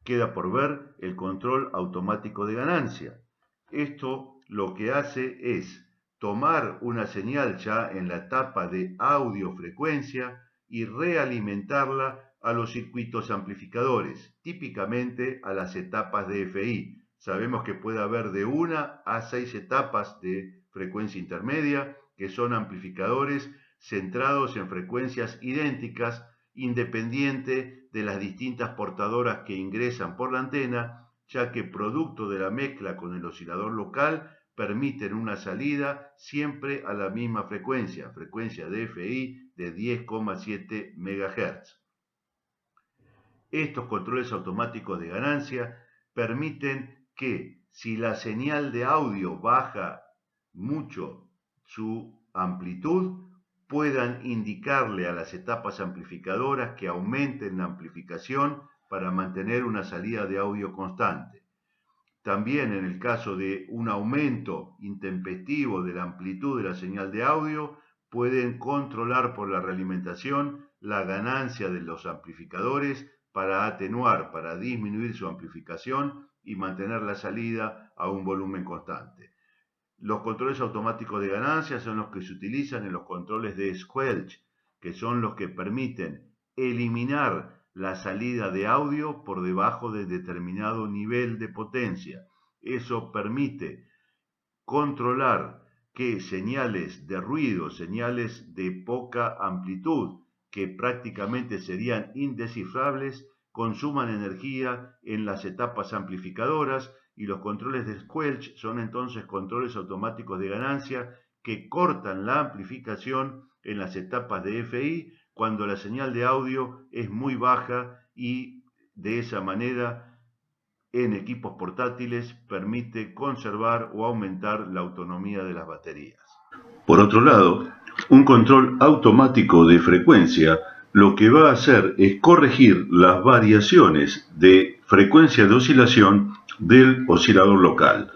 Queda por ver el control automático de ganancia. Esto lo que hace es tomar una señal ya en la etapa de audio frecuencia y realimentarla a los circuitos amplificadores, típicamente a las etapas de FI. Sabemos que puede haber de 1 a 6 etapas de frecuencia intermedia, que son amplificadores centrados en frecuencias idénticas, independiente de las distintas portadoras que ingresan por la antena, ya que producto de la mezcla con el oscilador local permiten una salida siempre a la misma frecuencia de FI de 10,7 MHz. Estos controles automáticos de ganancia permiten que si la señal de audio baja mucho su amplitud, puedan indicarle a las etapas amplificadoras que aumenten la amplificación para mantener una salida de audio constante. También en el caso de un aumento intempestivo de la amplitud de la señal de audio, pueden controlar por la realimentación la ganancia de los amplificadores para atenuar, para disminuir su amplificación y mantener la salida a un volumen constante. Los controles automáticos de ganancia son los que se utilizan en los controles de squelch, que son los que permiten eliminar la salida de audio por debajo de determinado nivel de potencia. Eso permite controlar que señales de ruido, señales de poca amplitud, que prácticamente serían indescifrables, consuman energía en las etapas amplificadoras, y los controles de squelch son entonces controles automáticos de ganancia que cortan la amplificación en las etapas de FI cuando la señal de audio es muy baja, y de esa manera en equipos portátiles permite conservar o aumentar la autonomía de las baterías. Por otro lado, un control automático de frecuencia lo que va a hacer es corregir las variaciones de frecuencia de oscilación del oscilador local.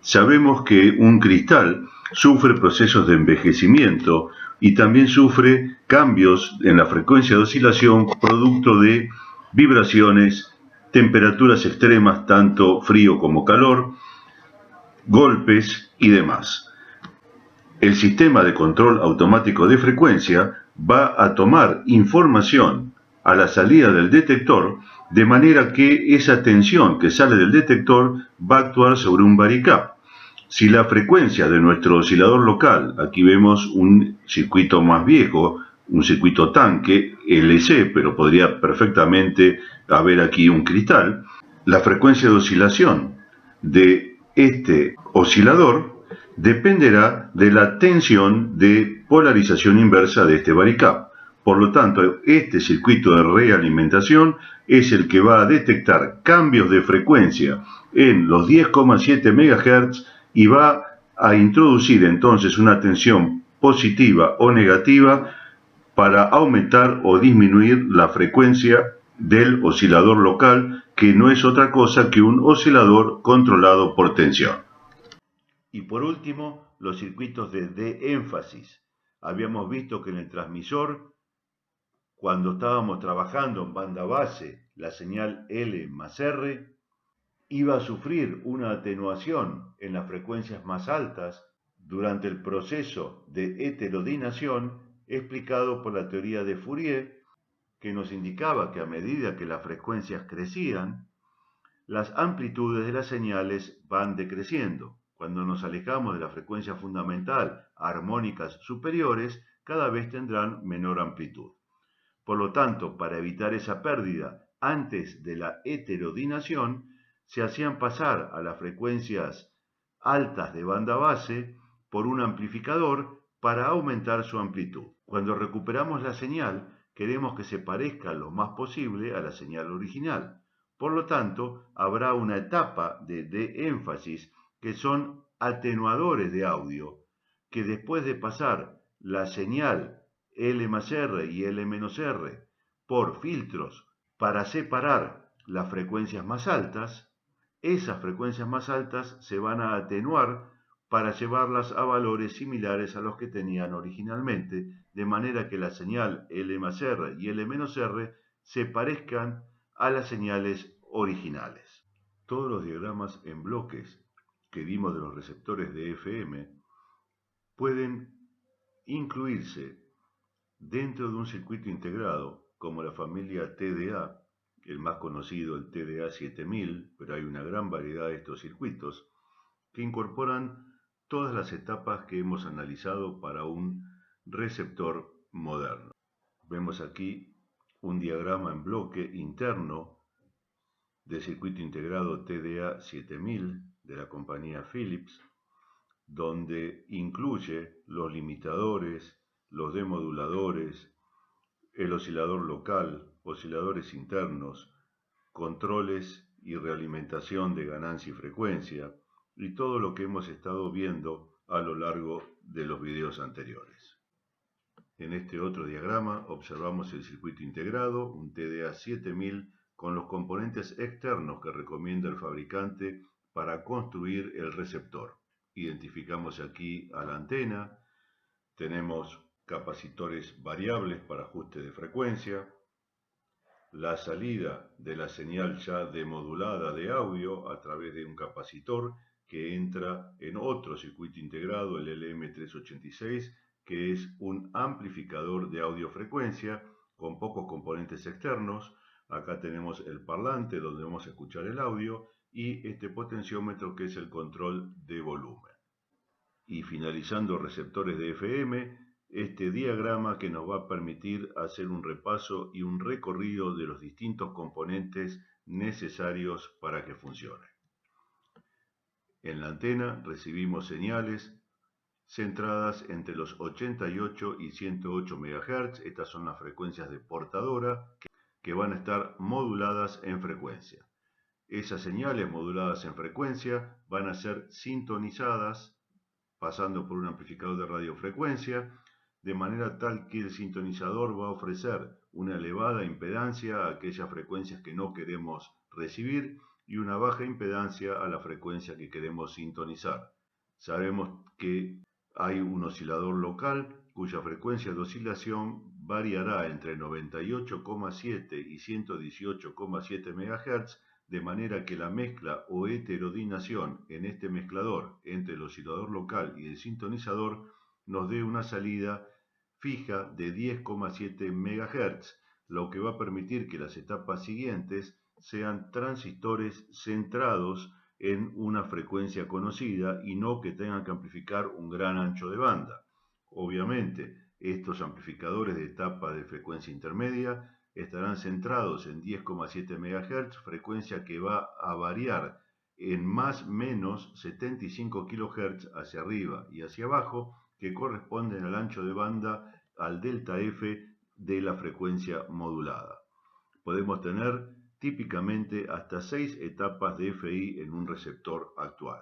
Sabemos que un cristal sufre procesos de envejecimiento y también sufre cambios en la frecuencia de oscilación producto de vibraciones, temperaturas extremas, tanto frío como calor, golpes y demás. El sistema de control automático de frecuencia va a tomar información a la salida del detector, de manera que esa tensión que sale del detector va a actuar sobre un varicap. Si la frecuencia de nuestro oscilador local, aquí vemos un circuito más viejo, un circuito tanque LC, pero podría perfectamente haber aquí un cristal, la frecuencia de oscilación de este oscilador dependerá de la tensión de polarización inversa de este varicap. Por lo tanto, este circuito de realimentación es el que va a detectar cambios de frecuencia en los 10,7 MHz y va a introducir entonces una tensión positiva o negativa para aumentar o disminuir la frecuencia del oscilador local, que no es otra cosa que un oscilador controlado por tensión. Y por último, los circuitos de énfasis. Habíamos visto que en el transmisor, cuando estábamos trabajando en banda base, la señal L más R iba a sufrir una atenuación en las frecuencias más altas durante el proceso de heterodinación explicado por la teoría de Fourier, que nos indicaba que a medida que las frecuencias crecían, las amplitudes de las señales van decreciendo. Cuando nos alejamos de la frecuencia fundamental, armónicas superiores cada vez tendrán menor amplitud. Por lo tanto, para evitar esa pérdida antes de la heterodinación, se hacían pasar a las frecuencias altas de banda base por un amplificador para aumentar su amplitud. Cuando recuperamos la señal, queremos que se parezca lo más posible a la señal original. Por lo tanto, habrá una etapa de énfasis que son atenuadores de audio, que después de pasar la señal L más R y L menos R por filtros para separar las frecuencias más altas, esas frecuencias más altas se van a atenuar para llevarlas a valores similares a los que tenían originalmente, de manera que la señal L más R y L menos R se parezcan a las señales originales. Todos los diagramas en bloques que vimos de los receptores de FM pueden incluirse dentro de un circuito integrado como la familia TDA, el más conocido el TDA 7000, pero hay una gran variedad de estos circuitos que incorporan todas las etapas que hemos analizado para un receptor moderno. Vemos aquí un diagrama en bloque interno del circuito integrado TDA 7000 de la compañía Philips, donde incluye los limitadores, los demoduladores, el oscilador local, osciladores internos, controles y realimentación de ganancia y frecuencia, y todo lo que hemos estado viendo a lo largo de los videos anteriores. En este otro diagrama observamos el circuito integrado, un TDA 7000, con los componentes externos que recomienda el fabricante para construir el receptor. Identificamos aquí a la antena, tenemos capacitores variables para ajuste de frecuencia, la salida de la señal ya demodulada de audio a través de un capacitor que entra en otro circuito integrado, el LM386, que es un amplificador de audiofrecuencia con pocos componentes externos. Acá tenemos el parlante donde vamos a escuchar el audio y este potenciómetro que es el control de volumen. Y finalizando receptores de FM, este diagrama que nos va a permitir hacer un repaso y un recorrido de los distintos componentes necesarios para que funcione. En la antena recibimos señales centradas entre los 88 y 108 MHz. Estas son las frecuencias de portadora que van a estar moduladas en frecuencia. Esas señales moduladas en frecuencia van a ser sintonizadas pasando por un amplificador de radiofrecuencia, de manera tal que el sintonizador va a ofrecer una elevada impedancia a aquellas frecuencias que no queremos recibir y una baja impedancia a la frecuencia que queremos sintonizar. Sabemos que hay un oscilador local cuya frecuencia de oscilación variará entre 98,7 y 118,7 MHz, de manera que la mezcla o heterodinación en este mezclador entre el oscilador local y el sintonizador nos dé una salida fija de 10,7 MHz, lo que va a permitir que las etapas siguientes sean transistores centrados en una frecuencia conocida y no que tengan que amplificar un gran ancho de banda. Obviamente, estos amplificadores de etapa de frecuencia intermedia estarán centrados en 10,7 MHz, frecuencia que va a variar en más o menos 75 kHz hacia arriba y hacia abajo, que corresponden al ancho de banda, al delta F de la frecuencia modulada. Podemos tener típicamente hasta 6 etapas de FI en un receptor actual.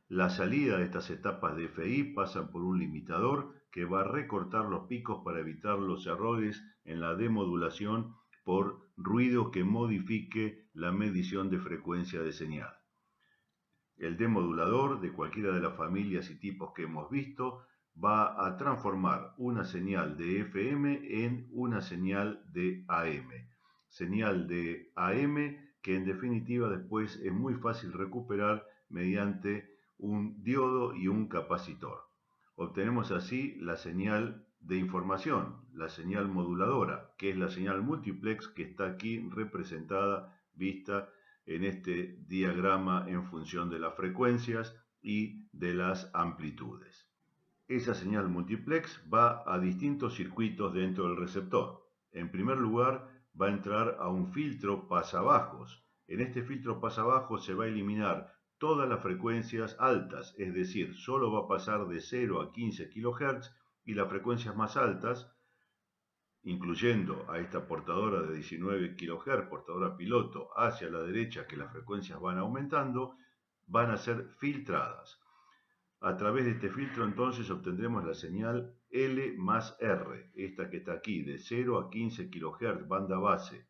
La salida de estas etapas de FI pasan por un limitador que va a recortar los picos para evitar los errores en la demodulación por ruido que modifique la medición de frecuencia de señal. El demodulador de cualquiera de las familias y tipos que hemos visto va a transformar una señal de FM en una señal de AM. Señal de AM que en definitiva después es muy fácil recuperar mediante un diodo y un capacitor. Obtenemos así la señal de información, la señal moduladora, que es la señal multiplex que está aquí representada, vista en este diagrama en función de las frecuencias y de las amplitudes. Esa señal multiplex va a distintos circuitos dentro del receptor. En primer lugar, va a entrar a un filtro pasabajos. En este filtro pasabajos se va a eliminar todas las frecuencias altas, es decir, solo va a pasar de 0 a 15 kHz y las frecuencias más altas, incluyendo a esta portadora de 19 kHz, portadora piloto, hacia la derecha, que las frecuencias van aumentando, van a ser filtradas. A través de este filtro entonces obtendremos la señal L más R, esta que está aquí, de 0 a 15 kHz, banda base.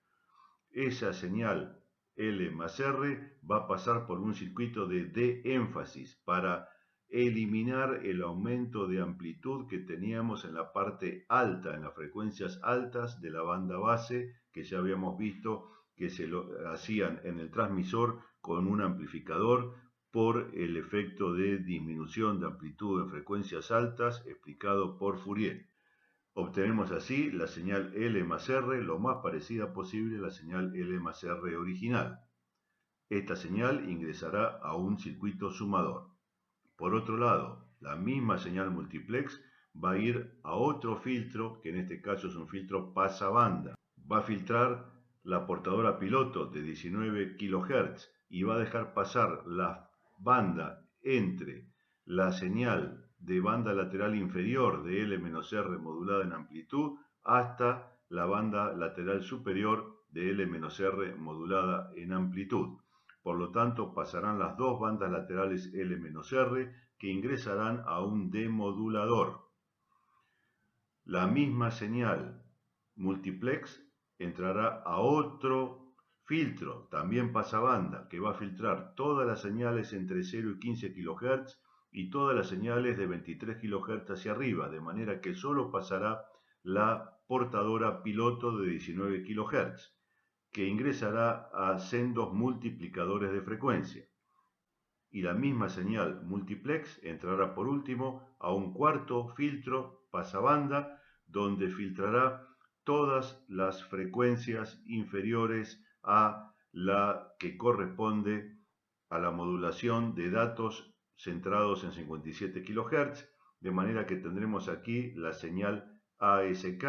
Esa señal L más R va a pasar por un circuito de de-énfasis para eliminar el aumento de amplitud que teníamos en la parte alta, en las frecuencias altas de la banda base, que ya habíamos visto que se lo hacían en el transmisor con un amplificador por el efecto de disminución de amplitud en frecuencias altas explicado por Fourier. Obtenemos así la señal L más R lo más parecida posible a la señal L más R original. Esta señal ingresará a un circuito sumador. Por otro lado, la misma señal multiplex va a ir a otro filtro, que en este caso es un filtro pasabanda. Va a filtrar la portadora piloto de 19 kHz y va a dejar pasar la banda entre la señal de banda lateral inferior de L-R modulada en amplitud hasta la banda lateral superior de L-R modulada en amplitud. Por lo tanto, pasarán las dos bandas laterales L-R que ingresarán a un demodulador. La misma señal multiplex entrará a otro filtro, también pasabanda, que va a filtrar todas las señales entre 0 y 15 kHz y todas las señales de 23 kHz hacia arriba, de manera que solo pasará la portadora piloto de 19 kHz, que ingresará a sendos multiplicadores de frecuencia. Y la misma señal multiplex entrará por último a un cuarto filtro pasabanda, donde filtrará todas las frecuencias inferiores a la que corresponde a la modulación de datos centrados en 57 kHz, de manera que tendremos aquí la señal ASK,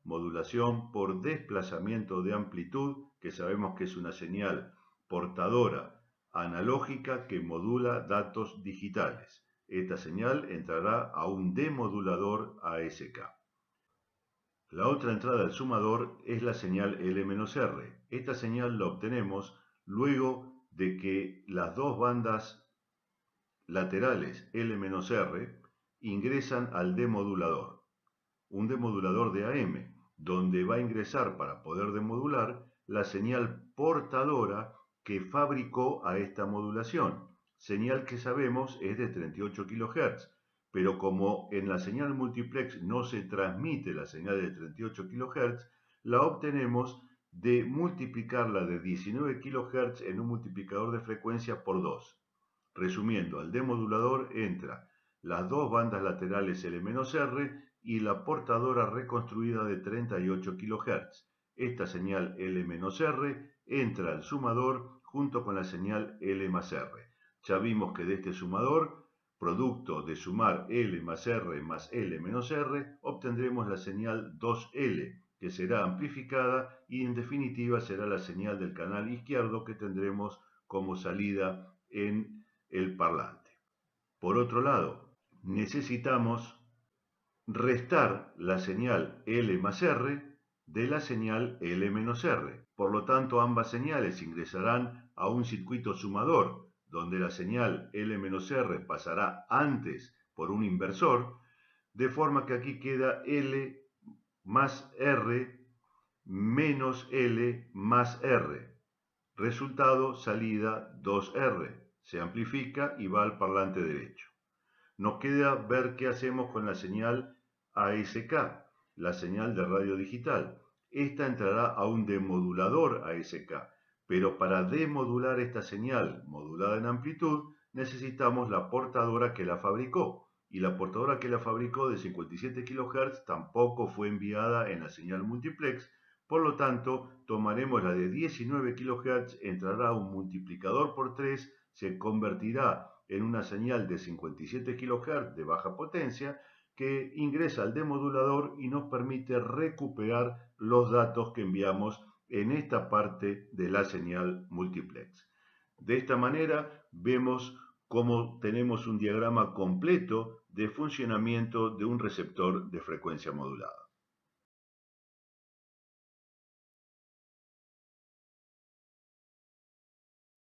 modulación por desplazamiento de amplitud, que sabemos que es una señal portadora analógica que modula datos digitales. Esta señal entrará a un demodulador ASK. La otra entrada al sumador es la señal L-R. Esta señal la obtenemos luego de que las dos bandas laterales L-R ingresan al demodulador, un demodulador de AM, donde va a ingresar para poder demodular la señal portadora que fabricó a esta modulación, señal que sabemos es de 38 kHz, pero como en la señal multiplex no se transmite la señal de 38 kHz, la obtenemos de multiplicarla de 19 kHz en un multiplicador de frecuencia por 2. Resumiendo, al demodulador entra las dos bandas laterales L-R y la portadora reconstruida de 38 kHz. Esta señal L-R entra al sumador junto con la señal L más R. Ya vimos que de este sumador, producto de sumar L más R más L menos R, obtendremos la señal 2L, que será amplificada y en definitiva será la señal del canal izquierdo que tendremos como salida en el parlante. Por otro lado, necesitamos restar la señal L más R de la señal L menos R. Por lo tanto, ambas señales ingresarán a un circuito sumador, donde la señal L menos R pasará antes por un inversor, de forma que aquí queda L más R menos L más R. Resultado, salida 2R. Se amplifica y va al parlante derecho. Nos queda ver qué hacemos con la señal ASK, la señal de radio digital. Esta entrará a un demodulador ASK, pero para demodular esta señal modulada en amplitud necesitamos la portadora que la fabricó. Y la portadora que la fabricó de 57 kHz tampoco fue enviada en la señal multiplex. Por lo tanto, tomaremos la de 19 kHz, entrará a un multiplicador por 3, se convertirá en una señal de 57 kHz de baja potencia que ingresa al demodulador y nos permite recuperar los datos que enviamos en esta parte de la señal multiplex. De esta manera vemos cómo tenemos un diagrama completo de funcionamiento de un receptor de frecuencia modulada.